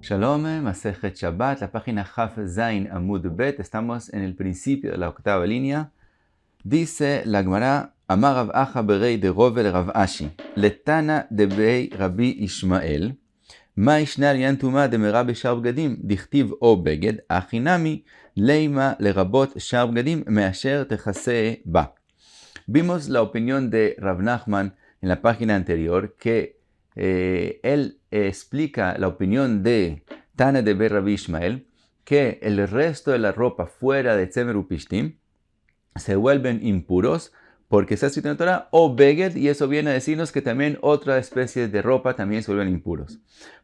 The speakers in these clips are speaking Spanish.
Shalom, Masejet Shabbat, la página Haf Zain Amud Bet. Estamos en el principio de la octava línea. Dice la Gemara, Amar Rav Acha berei de Rovel Rav Ashi, letana de bei Rabbi Ishmael, ma ishna liantuma de mera beshar bgadim, dichtiv o beged, achinami leima lerabot shar bgadim, measher techase ba. Vimos la opinión de Rav Nachman en la página anterior, que él explica la opinión de Tana de Ber Rabbi Ishmael, que el resto de la ropa fuera de Tzemer Upishtim se vuelven impuros porque está escrito en la Torah o beged, y eso viene a decirnos que también otras especies de ropa también se vuelven impuros.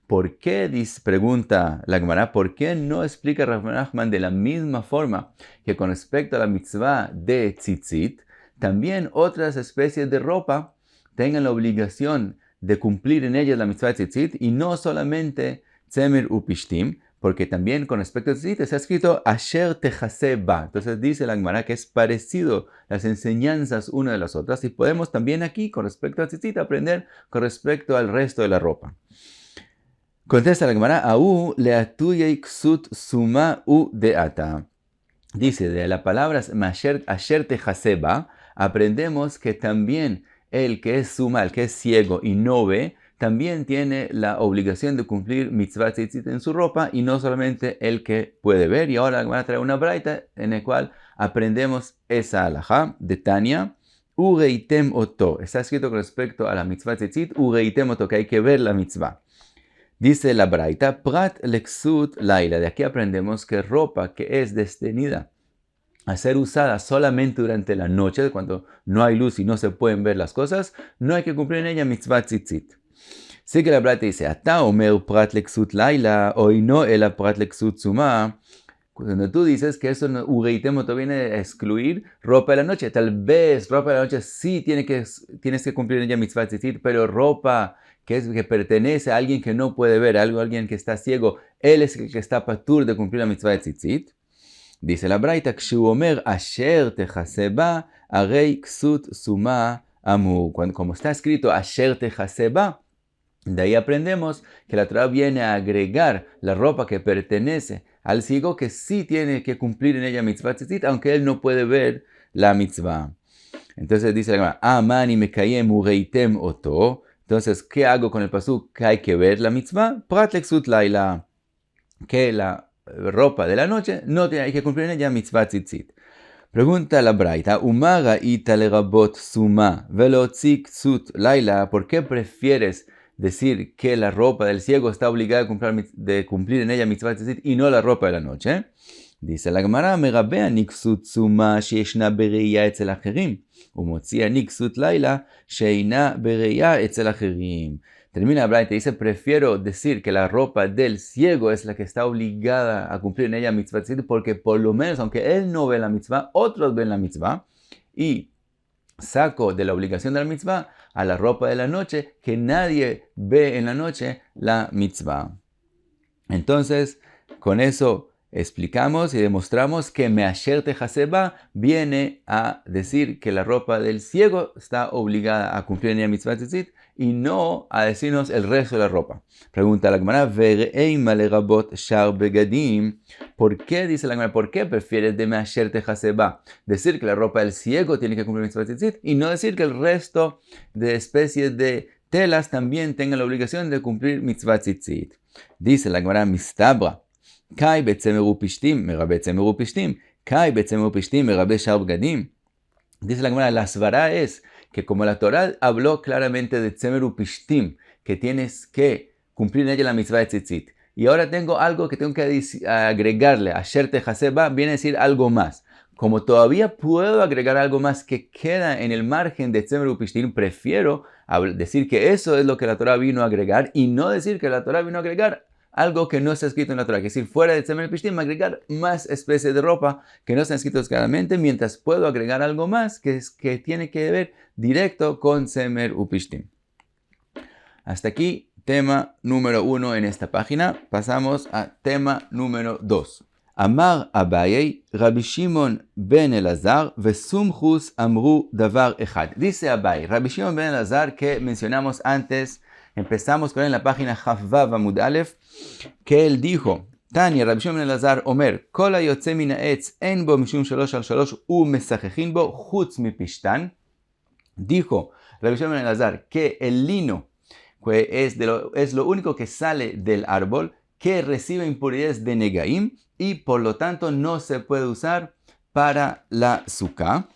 ¿Por qué, pregunta la Gemara, por qué no explica Rav Nachman de la misma forma que con respecto a la mitzvah de tzitzit, también otras especies de ropa tengan la obligación de cumplir en ellas la mitzvah de tzitzit y no solamente tzemer upishtim, porque también con respecto a tzitzit está escrito asher techase ba? Entonces dice la Gemara que es parecido las enseñanzas una de las otras, y podemos también aquí con respecto a tzitzit aprender con respecto al resto de la ropa. Contesta la Gemara, au leatuyei ksut suma u deata. Dice, de la palabra asher techase ba, aprendemos que también el que es suma, el que es ciego y no ve, también tiene la obligación de cumplir mitzvah tzitzit en su ropa, y no solamente el que puede ver. Y ahora van a traer una braita en la cual aprendemos esa halajá de Tania. Ureitem oto. Está escrito con respecto a la mitzvah tzitzit, ureitem oto, que hay que ver la mitzvah. Dice la braita, prat leksut laila. De aquí aprendemos que ropa que es destinada a ser usada solamente durante la noche, cuando no hay luz y no se pueden ver las cosas, no hay que cumplir en ella mitzvah tzitzit. Sigue la braita y dice, Ata omer prat leksut laila, o no el prat leksut suma. Cuando tú dices que eso ureitemo viene a excluir ropa de la noche, tal vez ropa de la noche sí tienes que cumplir en ella mitzvah tzitzit, pero ropa que pertenece a alguien que no puede ver, alguien que está ciego, él es el que está patur de cumplir la mitzvah de tzitzit. Dice la braita, Kshu omer asher techase ba, arei ksut suma amur. Como está escrito asher techase ba, de ahí aprendemos que la Torah viene a agregar la ropa que pertenece al ciego, que sí tiene que cumplir en ella mitzvah tzitzit, aunque él no puede ver la mitzvah. Entonces dice la Gemara, amani mekayem ureitem oto. Entonces, ¿qué hago con el pasuk que hay que ver la mitzvah? Prat leksut laila, que la ropa de la noche no hay que cumplir en ella mitzvah tzitzit. Pregunta la braita, umaga ita lerabot suma velotzi ksut laila. ¿Por qué prefieres decir que la ropa del ciego está obligada a cumplir en ella mitzvah tzitzit y no la ropa de la noche? Dice la Gemara, merabea niksut suma sheyeshna bereya etzel acherim, umotzia niksut laila sheina bereya etzel acherim. Termina la braita y dice, prefiero decir que la ropa del ciego es la que está obligada a cumplir en ella mitzvah tzitzit, porque por lo menos, aunque él no ve la mitzvah, otros ven la mitzvah, y saco de la obligación de la mitzvah a la ropa de la noche, que nadie ve en la noche la mitzvah. Entonces, con eso explicamos y demostramos que measher techase ba viene a decir que la ropa del ciego está obligada a cumplir en ella mitzvah tzitzit, y no a decirnos el resto de la ropa. Pregunta la Gemara, vereima lerabot shar begadim. ¿Por qué, dice la Gemara, por qué prefieres de measher techase ba decir que la ropa del ciego tiene que cumplir mitzvah tzitzit y no decir que el resto de especies de telas también tengan la obligación de cumplir mitzvah tzitzit? Dice la Gemara, mistabra kai betzemer upishtim merabe tzemer upishtim, kai betzemer upishtim merabe shar begadim. Dice la Gemara, la svara es que como la Torah habló claramente de tzemer upishtim, que tienes que cumplir en ella la mitzvah de tzitzit, y ahora tengo algo que tengo que agregarle, asher techase ba, viene a decir algo más. Como todavía puedo agregar algo más que queda en el margen de tzemer upishtim, prefiero decir que eso es lo que la Torah vino a agregar, y no decir que la Torah vino a agregar algo que no está escrito en la Torah, que es decir, fuera de tzemer upishtim, agregar más especies de ropa que no están escritos claramente, mientras puedo agregar algo más que tiene que ver directo con tzemer upishtim. Hasta aquí, tema número 1 en esta página. Pasamos a tema número 2. Amar Abaye, Rabbi Shimon ben Elazar, Vesumchus amru davar echad. Dice Abaye, Rabbi Shimon ben Elazar, que mencionamos antes Empezamos con él en la página Chavvav Amud Aleph, que él dijo, Tania, Rabbi Shimon ben Elazar, Omer, Kol hayotze min ha'etz en bo mishum shalosh al shalosh umesachechin bo chutz mipishtan. Dijo Rabbi Shimon ben Elazar que el lino es lo único que sale del árbol que recibe impurezas de negaim y por lo tanto no se puede usar para la sukkah.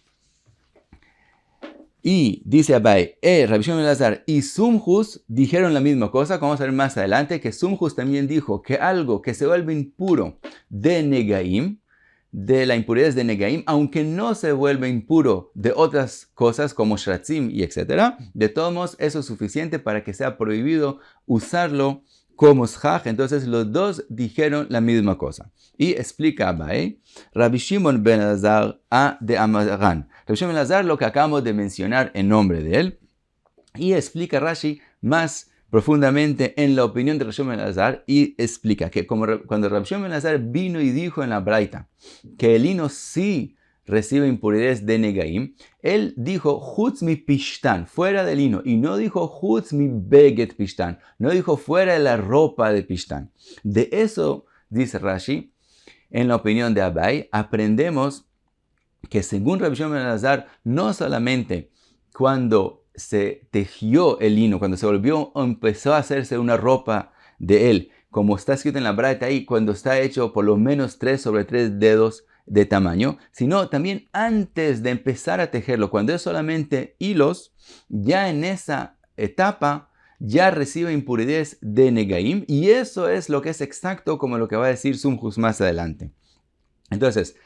Y dice Abai, Rabbi Shimon ben Elazar y Sumjus dijeron la misma cosa, como vamos a ver más adelante, que Sumjus también dijo que algo que se vuelve impuro de negaim, de la impureza de negaim, aunque no se vuelve impuro de otras cosas como shratzim y etc., de todos modos eso es suficiente para que sea prohibido usarlo como shach. Entonces los dos dijeron la misma cosa. Y explica Abai, Rabbi Shimon ben Elazar de Amaran. Rabbi Shimon ben Elazar, lo que acabamos de mencionar en nombre de él, y explica Rashi más profundamente en la opinión de Rabbi Shimon ben Elazar, y explica que cuando Rabbi Shimon ben Elazar vino y dijo en la Braita que el lino sí recibe impurezas de negaim, él dijo chutz mi pishtan, fuera del lino, y no dijo chutz mi beget pishtan, no dijo fuera de la ropa de pishtan. De eso, dice Rashi, en la opinión de Abai, aprendemos que según Rabbi Shimon ben Elazar, no solamente cuando se tejió el lino, cuando se volvió, empezó a hacerse una ropa de él, como está escrito en la Braita ahí, cuando está hecho por lo menos 3 sobre 3 dedos de tamaño, sino también antes de empezar a tejerlo, cuando es solamente hilos, ya en esa etapa ya recibe impurezas de negaim, y eso es lo que es exacto como lo que va a decir Sumjus más adelante. Entonces,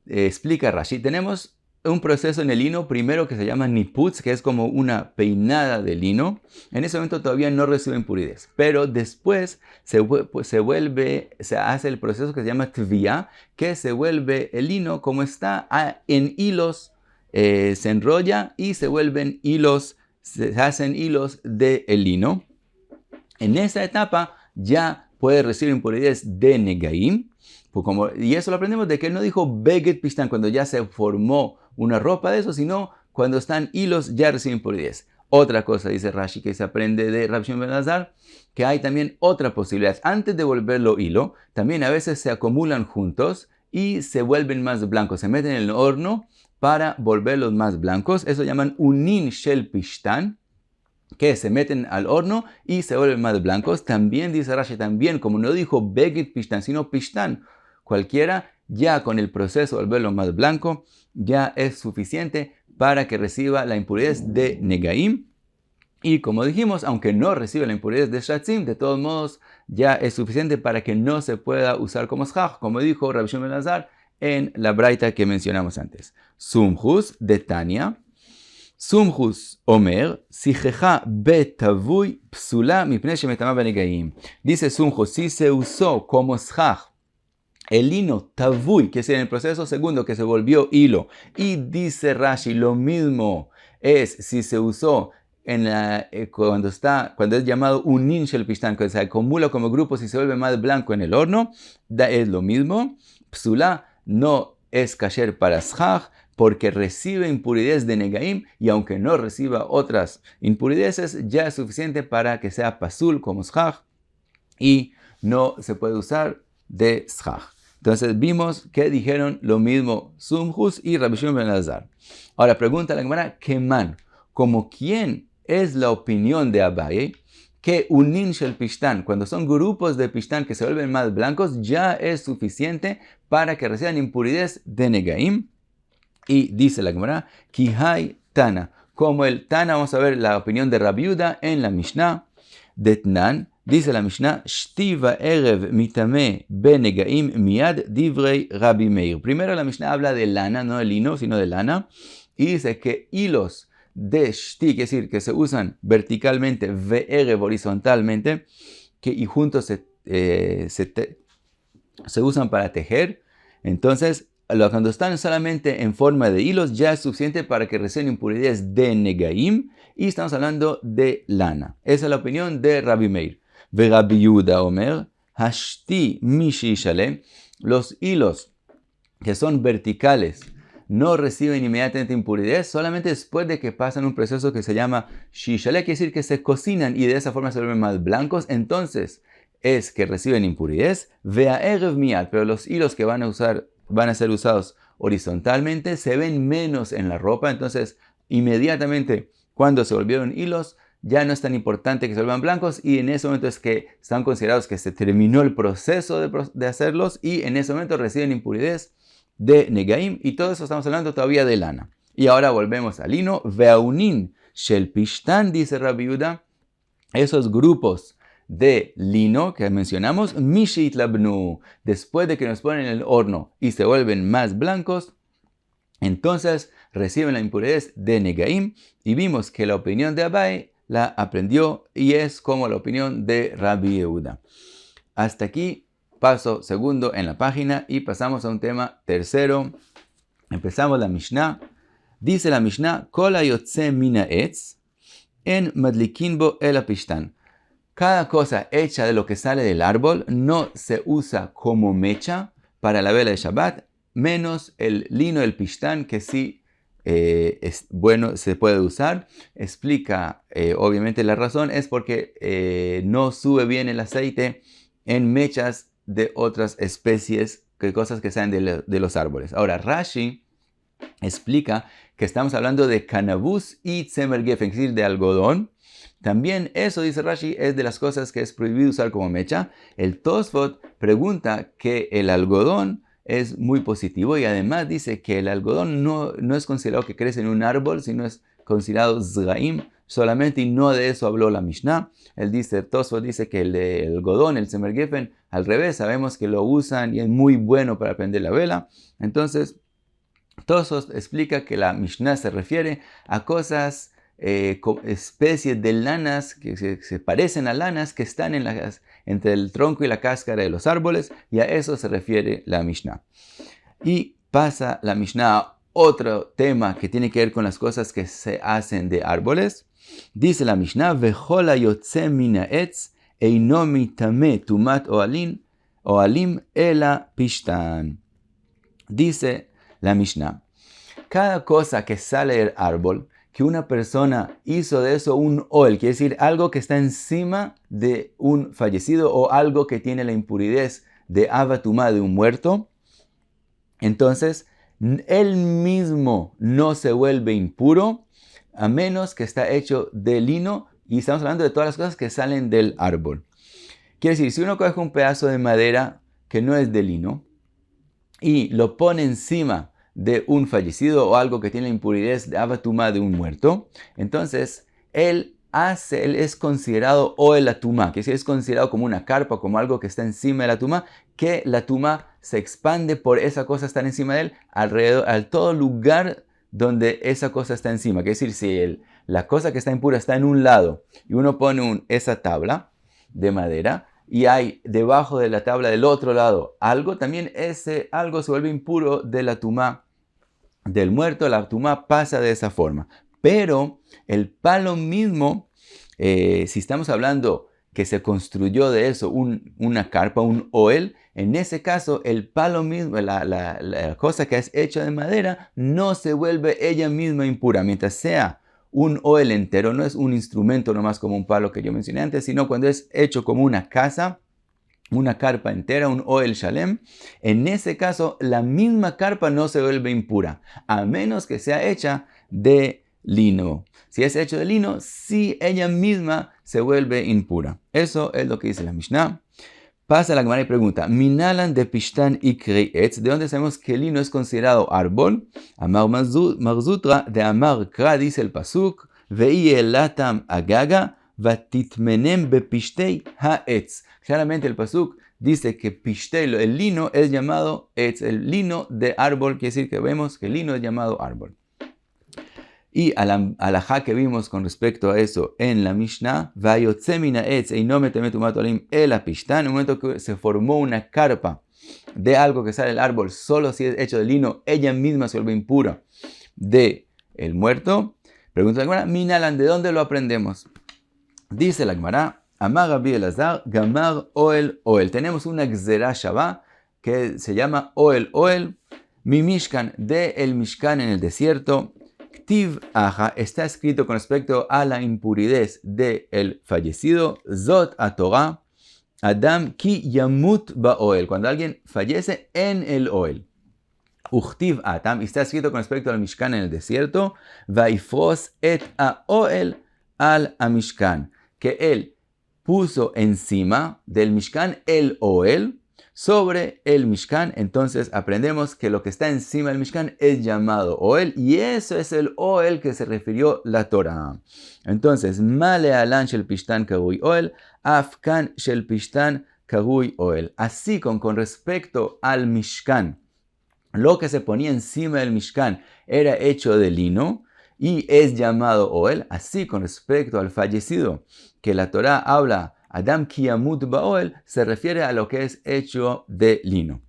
explica Rashi, tenemos un proceso en el lino, primero que se llama niputz, que es como una peinada de lino. En ese momento todavía no recibe impurezas, pero después se hace el proceso que se llama tvia, que se vuelve el lino como está en hilos, se enrolla y se vuelven hilos, se hacen hilos del lino. En esa etapa ya puede recibir impurezas de negaim, y eso lo aprendemos de que él no dijo beget pishtan cuando ya se formó una ropa de eso, sino cuando están hilos ya reciben impurezas. Otra cosa, dice Rashi, que se aprende de Rabbi Shimon ben Elazar, que hay también otra posibilidad. Antes de volverlo hilo, también a veces se acumulan juntos y se vuelven más blancos. Se meten en el horno para volverlos más blancos. Eso llaman unin shel pishtan, que se meten al horno y se vuelven más blancos. También dice Rashi, también como no dijo beget pishtan, sino pishtan, cualquiera, ya con el proceso de volverlo más blanco, ya es suficiente para que reciba la impureza de negaim. Y como dijimos, aunque no reciba la impureza de shratzim, de todos modos ya es suficiente para que no se pueda usar como shach, como dijo Rabbi Shimon ben Elazar en la braita que mencionamos antes. Sumjus de Tania. Sumjus Omer, sijeja betavui psula mipnei shemetama benegaim. Dice Sumjus, si se usó como shach el lino tavui, que es en el proceso segundo que se volvió hilo, y dice Rashi, lo mismo es si se usó cuando es llamado unin shel pishtan, que se acumula como grupos y se vuelve más blanco en el horno, es lo mismo. Psula no es kasher para shach, porque recibe impurezas de negaim, y aunque no reciba otras impurezas, ya es suficiente para que sea pasul como shach, y no se puede usar de shach. Entonces vimos que dijeron lo mismo Sumjus y Rabbi Shimon ben Elazar. Ahora pregunta la Gemara, ¿Keman? ¿Como quién es la opinión de Abai? Que unin shel pishtan, cuando son grupos de pishtan que se vuelven más blancos, ya es suficiente para que reciban impurezas de negaim. Y dice la Gemara, Kihai Tana, como el Tana, vamos a ver la opinión de Rabbi Yehuda en la Mishnah, Detnan. Dice la Mishnah, Shtiva erev mitame benegaim miad divrei Rabbi Meir. Primero la Mishnah habla de lana, no de lino, sino de lana. Y dice que hilos de shti, es decir, que se usan verticalmente, ve'erev horizontalmente, y juntos se usan para tejer. Entonces, cuando están solamente en forma de hilos, ya es suficiente para que reciban impurezas de negaim. Y estamos hablando de lana. Esa es la opinión de Rabbi Meir. Rabbi Yehuda Omer, Hashti Mishi Shalem, los hilos que son verticales no reciben inmediatamente impurez, solamente después de que pasan un proceso que se llama shishale, quiere decir que se cocinan y de esa forma se vuelven más blancos, entonces es que reciben impurez, ve'aerev miyad, pero los hilos que van a ser usados horizontalmente se ven menos en la ropa, entonces inmediatamente cuando se volvieron hilos, ya no es tan importante que se vuelvan blancos y en ese momento es que están considerados que se terminó el proceso de hacerlos y en ese momento reciben impurez de negaim y todo eso estamos hablando todavía de lana. Y ahora volvemos al lino, veaunin shel pishtan, dice Rabbi Yehuda, esos grupos de lino que mencionamos, mishit labnu, después de que nos ponen en el horno y se vuelven más blancos, entonces reciben la impurez de negaim y vimos que la opinión de Abai la aprendió y es como la opinión de Rabbi Yehuda. Hasta aquí, paso segundo en la página y pasamos a un tema tercero. Empezamos la Mishnah. Dice la Mishnah, Kol hayotze mina etz en madlikin bo el apishtan. Cada cosa hecha de lo que sale del árbol no se usa como mecha para la vela de Shabbat, menos el lino del pishtán, que sí es bueno, se puede usar. Explica, obviamente la razón es porque no sube bien el aceite en mechas de otras especies, que cosas que salen de los árboles. Ahora, Rashi explica que estamos hablando de cannabis y tzemer gefen, es decir, de algodón. También eso, dice Rashi, es de las cosas que es prohibido usar como mecha. El Tosfot pregunta que el algodón es muy positivo y además dice que el algodón no es considerado que crece en un árbol, sino es considerado zraim solamente y no de eso habló la Mishnah. Tosfot dice que el algodón, el tzemer gefen, al revés, sabemos que lo usan y es muy bueno para prender la vela. Entonces, Tosfot explica que la Mishnah se refiere a cosas, especies de lanas que se parecen a lanas que están entre el tronco y la cáscara de los árboles, y a eso se refiere la Mishnah. Y pasa la Mishnah a otro tema que tiene que ver con las cosas que se hacen de árboles. Dice la Mishnah, Vechol hayotze mina etz eino mitame tumat oalim ela pishtan. Dice la Mishnah, cada cosa que sale del árbol, que una persona hizo de eso un oel, quiere decir algo que está encima de un fallecido o algo que tiene la impurez de avatumá, de un muerto, entonces él mismo no se vuelve impuro a menos que está hecho de lino, y estamos hablando de todas las cosas que salen del árbol. Quiere decir, si uno coge un pedazo de madera que no es de lino y lo pone encima de un fallecido o algo que tiene la impurez de avatumá, de un muerto, entonces él es considerado o el atumá, que es considerado como una carpa, como algo que está encima de la tumá, que la tumá se expande por esa cosa estar encima de él, alrededor, al todo lugar donde esa cosa está encima. Que es decir, si la cosa que está impura está en un lado y uno pone esa tabla de madera y hay debajo de la tabla del otro lado algo, también ese algo se vuelve impuro de la tumá del muerto, la tumá pasa de esa forma. Pero el palo mismo, si estamos hablando que se construyó de eso una carpa, un oel, en ese caso el palo mismo, la cosa que es hecha de madera, no se vuelve ella misma impura. Mientras sea un oel entero, no es un instrumento nomás como un palo que yo mencioné antes, sino cuando es hecho como una casa, una carpa entera, un oel shalem, en ese caso la misma carpa no se vuelve impura, a menos que sea hecha de lino. Si es hecho de lino, sí ella misma se vuelve impura. Eso es lo que dice la Mishnah. Pasa la Gemara y pregunta, Minalan de Pishtan Ikrei Etz, ¿de dónde sabemos que el lino es considerado árbol? Amar Marzutra de Amar Kra, dice el pasuk, Ve'i elatam agaga, vatitmenem bepishtei haetz. Claramente el pasuk dice que pishtei, el lino, es llamado etz, el lino de árbol, quiere decir que vemos que el lino es llamado árbol. Y a la halajá que vimos con respecto a eso en la Mishnah, vayotze mina etz eino metame tumat oalim ela pishtan, en un momento que se formó una carpa de algo que sale del árbol, solo si es hecho de lino, ella misma se vuelve impura de el muerto. Pregunta la Gemara, Minalan, ¿de dónde lo aprendemos? Dice la Gemara, Amar Rabbi Elazar, Gamar Oel Oel. Tenemos una Gzerá Shavá que se llama Oel Oel. Mi Mishkan, de el Mishkan en el desierto. Ktiv Aja, está escrito con respecto a la impurez del fallecido. Zot a Torah, Adam ki yamut ba'oel, cuando alguien fallece en el oel. Uchtiv Atam, está escrito con respecto al Mishkan en el desierto. Vaifros et a oel al Mishkan, que él puso encima del Mishkan el oel sobre el Mishkan. Entonces aprendemos que lo que está encima del Mishkan es llamado oel, y eso es el oel que se refirió la Torah. Entonces, male alan shel pishtan karui oel, afkan shel pishtan karui oel. Así con respecto al Mishkan, lo que se ponía encima del Mishkan era hecho de lino y es llamado oel. Así con respecto al fallecido, que la Torah habla Adam ki yamut ba'oel, se refiere a lo que es hecho de lino.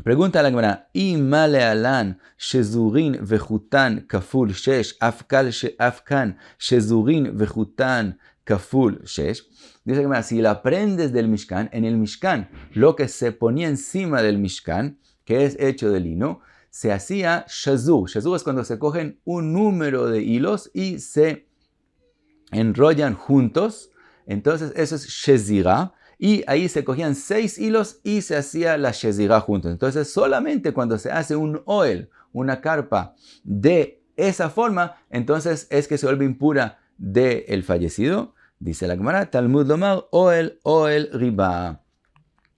Pregunta la Gemara, ima le'alan shezurin vechutan kaful shesh, afkan shezurin vechutan kaful shesh. Dice la Gemara, si la aprendes del Mishkan, en el Mishkan, lo que se ponía encima del Mishkan, que es hecho de lino, se hacía shazur. Shazur es cuando se cogen un número de hilos y se enrollan juntos. Entonces eso es shezirah, y ahí se cogían 6 hilos y se hacía la shezirah juntos. Entonces solamente cuando se hace un oel, una carpa de esa forma, entonces es que se vuelve impura del fallecido. Dice la Gemara, Talmud lomar oel riba.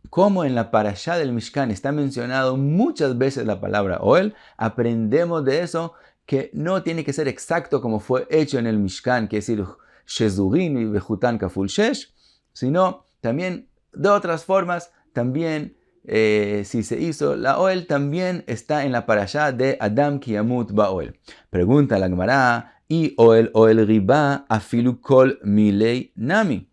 Como en la parashá del Mishkan está mencionado muchas veces la palabra oel, aprendemos de eso que no tiene que ser exacto como fue hecho en el Mishkan, que es decir, shezurim y vechutan kaful shesh, sino también de otras formas. También si se hizo la oel, también está en la parashá de Adam ki yamut ba'oel. Pregunta la Gemara, y oel riba afilu kol milei nami.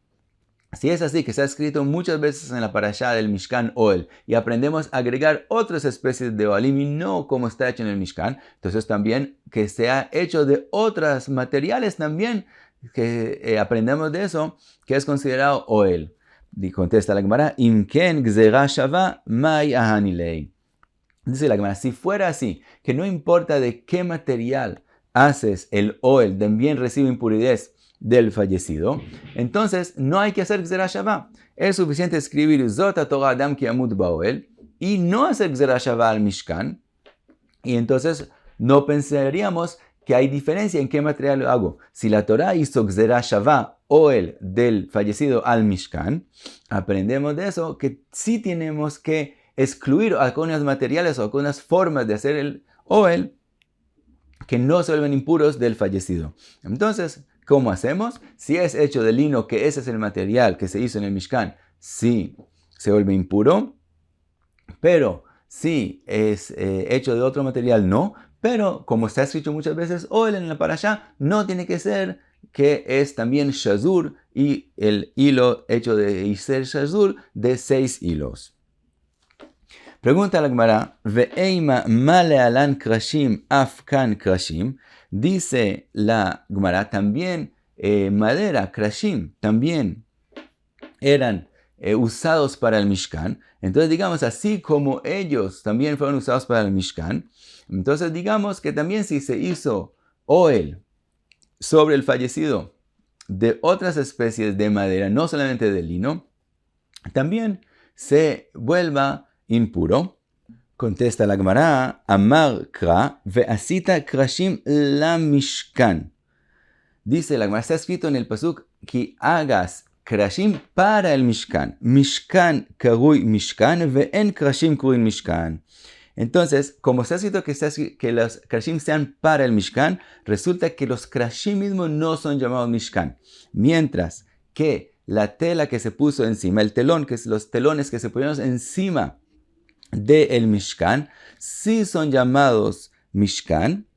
Si es así, que se ha escrito muchas veces en la parashá del Mishkan oel, y aprendemos a agregar otras especies de oalim y no como está hecho en el Mishkan, entonces también que sea hecho de otros materiales también, que aprendemos de eso, que es considerado oel. Y contesta la Gemara, imken gzera shava mai ahanilei. Dice la Gemara, si fuera así, que no importa de qué material haces el oel, también recibe impurez del fallecido, entonces no hay que hacer gzera shava. Es suficiente escribir Zot Torah Adam ki yamut ba'oel y no hacer gzera shava al Mishkan, y entonces no pensaríamos que hay diferencia en qué material lo hago. Si la Torah hizo gzera shava, oel del fallecido al Mishkan, aprendemos de eso que sí tenemos que excluir algunos materiales o algunas formas de hacer el oel que no se vuelven impuros del fallecido. Entonces, ¿cómo hacemos? Si es hecho de lino, que ese es el material que se hizo en el Mishkan, sí se vuelve impuro, pero si es hecho de otro material, no. Pero como está escrito muchas veces, oel en la parashá, no tiene que ser que es también shazur, y el hilo hecho de iser shazur de 6 hilos. Pregunta la Gemara, ve'eima male alan krashim afkan krashim. Dice la Gemara, también madera, krashim, también eran usados para el Mishkan. Entonces digamos, así como ellos también fueron usados para el Mishkan, entonces digamos que también si se hizo oel sobre el fallecido de otras especies de madera, no solamente de lino, también se vuelva impuro. Contesta la Gemara, Amar Kra, ve'asita krashim la Mishkan. Dice la Gemara, está escrito en el pasuk, que hagas krashim para el Mishkan. Mishkan karui Mishkan, ve'en krashim kurin Mishkan. Entonces, como está escrito que los krashim sean para el Mishkan, resulta que los krashim mismos no son llamados Mishkan. Mientras que la tela que se puso encima, el telón, que es los telones que se pusieron encima del Mishkan, sí son llamados Mishkan.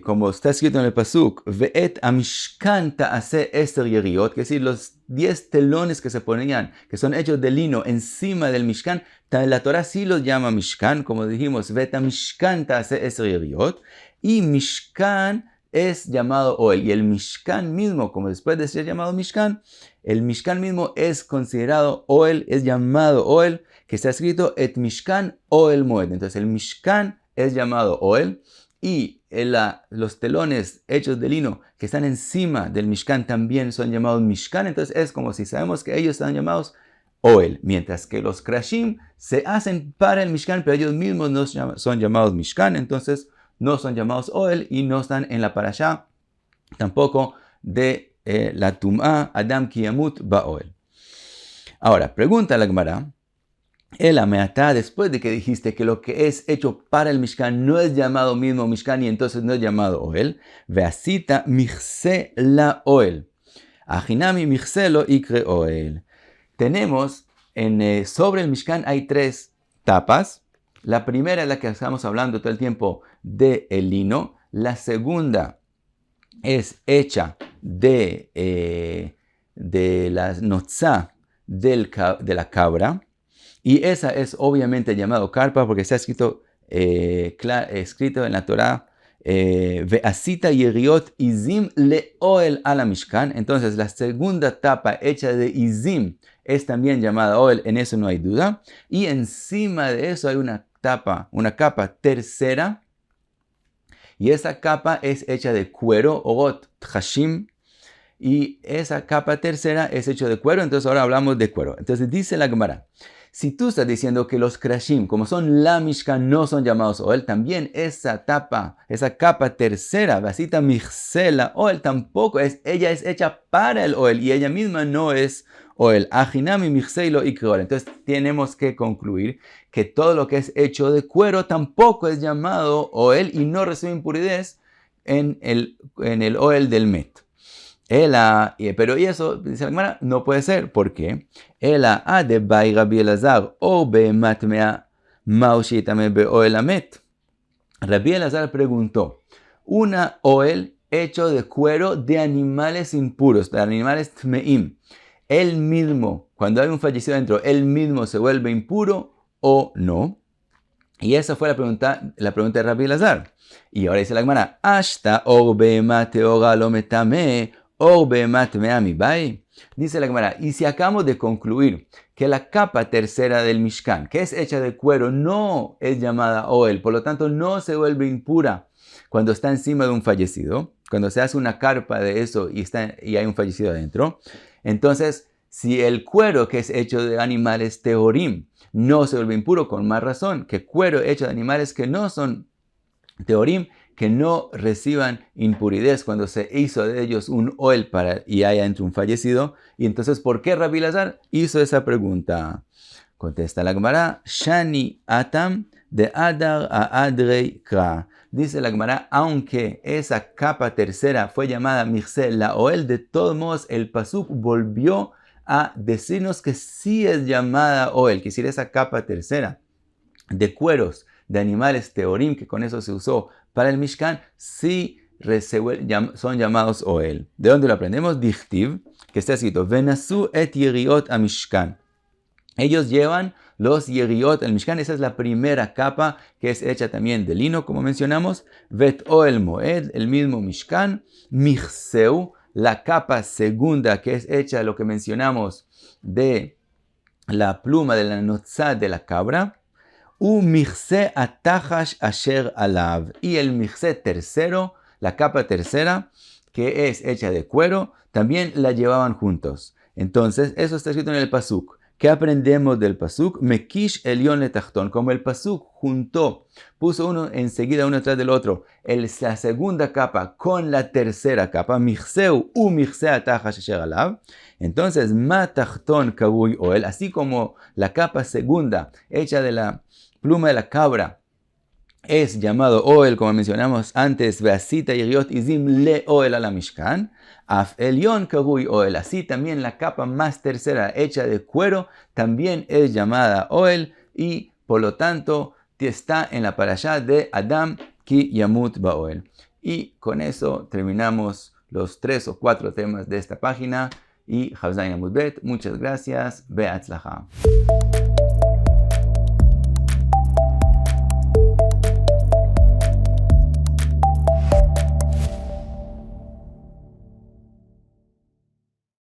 Como está escrito en el pasuk, ve'et amishkan ta'ase 10 yeriot, que es decir, los 10 telones que se ponían, que son hechos de lino encima del Mishkan, la Torah sí los llama Mishkan, como dijimos, ve'et amishkan ta'ase 10 yeriot, y Mishkan es llamado oel, y el Mishkan mismo, como después de ser llamado Mishkan, el Mishkan mismo es considerado Oel, es llamado Oel, que está escrito Et Mishkan Oel Moed. Entonces el Mishkan es llamado Oel y los telones hechos de lino que están encima del Mishkan también son llamados Mishkan. Entonces es como si sabemos que ellos están llamados Oel, mientras que los Krashim se hacen para el Mishkan, pero ellos mismos no son llamados Mishkan, entonces no son llamados Oel y no están en la parashá tampoco de la Tum'a Adam Ki Yamut Ba'oel. Ahora, pregunta la Gemara, el Ameatá, después de que dijiste que lo que es hecho para el Mishkan no es llamado mismo Mishkan y entonces no es llamado Oel, Veasita Michse la Oel, Ajinami Michse lo Ikre Oel. Tenemos sobre el Mishkan hay 3 tapas. La primera es la que estamos hablando todo el tiempo de el lino. La segunda es hecha de la notzá de la cabra. Y esa es obviamente llamado carpa porque está escrito en la Torá. Ve'asita yeriot izim le'oel ala mishkan. Entonces la segunda tapa hecha de izim es también llamada oel, en eso no hay duda. Y encima de eso hay una capa tercera. Y esa capa es hecha de cuero, ogot tchashim. Y esa capa tercera es hecha de cuero, entonces ahora hablamos de cuero. Entonces dice la Gemara, si tú estás diciendo que los krashim, como son la mishkan, no son llamados oel, también esa capa tercera, vasita michsela oel, tampoco ella es hecha para el oel y ella misma no es oel. Ajinami michseilo ikreol. Entonces tenemos que concluir que todo lo que es hecho de cuero tampoco es llamado oel y no recibe impurezas en el oel del met. Pero eso, dice la Gemara, no puede ser. ¿Por qué? De Bai Rabbi Elazar o Be'emat Mea Maushitame Be'oel Amet. Rabbi Elazar preguntó, una oel hecho de cuero de animales impuros, de animales tmeim. Él mismo, cuando hay un fallecido dentro, él mismo se vuelve impuro o no. Y esa fue la pregunta de Rabbi Elazar. Y ahora dice la Gemara, Ashta o Be'emat Teora lo metame. Dice la Gemara, y si acabamos de concluir que la capa tercera del Mishkan, que es hecha de cuero, no es llamada oel, por lo tanto no se vuelve impura cuando está encima de un fallecido, cuando se hace una carpa de eso y hay un fallecido adentro, entonces si el cuero que es hecho de animales teorim no se vuelve impuro, con más razón que cuero hecho de animales que no son teorim, que no reciban impuridad cuando se hizo de ellos un oel y haya entre un fallecido. Y entonces, ¿por qué Rabbi Elazar hizo esa pregunta? Contesta la Gemara, Shani Atam de Adar a Adrei Kra. Dice la Gemara, aunque esa capa tercera fue llamada Michse la oel, de todos modos el pasuk volvió a decirnos que sí es llamada oel, que decir esa capa tercera de cueros de animales teorim, que con eso se usó para el Mishkan, sí son llamados oel. ¿De dónde lo aprendemos? Dichtiv, que está escrito, Venasu et yeriot a Mishkan. Ellos llevan los yeriot al Mishkan. Esa es la primera capa que es hecha también de lino, como mencionamos. Vet oel moed, el mismo Mishkan. Michseu, la capa segunda que es hecha, lo que mencionamos, de la pluma de la notzá de la cabra. Michse atachash asher alav. Y el michse tercero, la capa tercera, que es hecha de cuero, también la llevaban juntos. Entonces, eso está escrito en el pasuk. ¿Qué aprendemos del pasuk? Mekish elyon letachton. Como el pasuk puso uno enseguida uno detrás del otro, la segunda capa con la tercera capa, michseu michse atachash asher alav. Entonces, matachton kavui oel, así como la capa segunda, hecha de la pluma de la cabra, es llamado oel, como mencionamos antes, veasita yeriot izim le oel ala mishkan, af elyon karui oel, así también la capa más tercera, hecha de cuero, también es llamada oel, y por lo tanto está en la parashá de Adam ki yamut ba'oel. Y con eso terminamos los 3 o 4 temas de esta página, y Chavzayin Amud Bet. Muchas gracias, be'atzlacha.